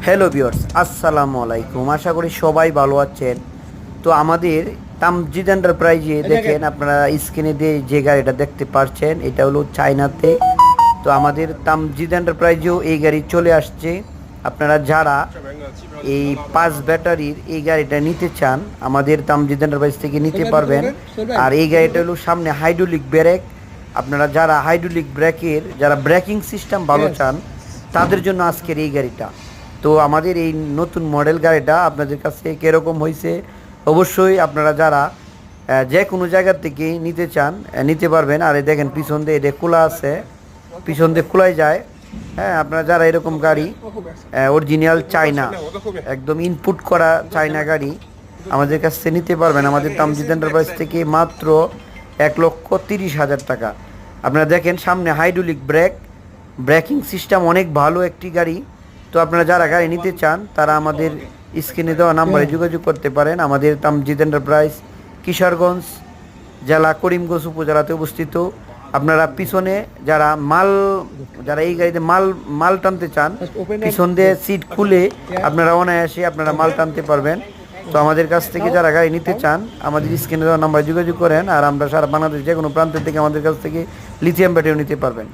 Hello viewers, আসসালামু আলাইকুম। আশা করি সবাই ভালো আছেন। তো আমাদের তামজিদ এন্টারপ্রাইজে দেখেন আপনারা স্ক্রিনে দিয়ে যে গাড়িটা দেখতে পাচ্ছেন, এটা হলো চায়নাতে। তো আমাদের তামজিদ এন্টারপ্রাইজেও এই গাড়ি চলে আসছে। আপনারা যারা এই 5 ব্যাটারির এই গাড়িটা নিতে চান আমাদের তামজিদ এন্টারপ্রাইজ থেকে নিতে পারবেন। আর এই গাড়িটা হলো সামনে হাইড্রোলিক ব্রেক। আপনারা যারা হাইড্রোলিক ব্রেকের যারা ব্রেকিং সিস্টেম ভালো চান তাদের জন্য আজকের এই গাড়িটা। তো আমাদের এই নতুন মডেল গাড়িটা আপনাদের কাছে কীরকম হয়েছে অবশ্যই আপনারা যারা যে কোনো জায়গা থেকে নিতে চান নিতে পারবেন। আর এই দেখেন পিছন দিয়ে এটা খোলা আছে, পিছন দিয়ে খোলাই যায়। হ্যাঁ, আপনারা যারা এরকম গাড়ি অরিজিনাল চায়না একদম ইনপুট করা চায়না গাড়ি আমাদের কাছ থেকে নিতে পারবেন আমাদের তামজিদ এন্টারপ্রাইজ থেকে মাত্র 1,30,000 টাকা। আপনারা দেখেন সামনে হাইড্রোলিক ব্রেক, ব্রেকিং সিস্টেম অনেক ভালো একটি গাড়ি। তো আপনারা যারা গাড়ি নিতে চান তারা আমাদের স্ক্রিনে দেওয়া নাম্বারে যোগাযোগ করতে পারেন। আমাদের তামজিদ এন্টারপ্রাইজ কিশোরগঞ্জ জেলা করিমগঞ্জ উপজেলাতে অবস্থিত। আপনারা পিছনে যারা এই গাড়িতে মাল টানতে চান পিছন দিয়ে সিট খুলে আপনারা অনায়াসে আপনারা মাল টানতে পারবেন। তো আমাদের কাছ থেকে যারা গাড়ি নিতে চান আমাদের স্ক্রিনে দেওয়া নাম্বারে যোগাযোগ করেন। আর আমরা সারা বাংলাদেশ যে কোনো প্রান্ত থেকে আমাদের কাছ থেকে লিথিয়াম ব্যাটারি নিতে পারবেন।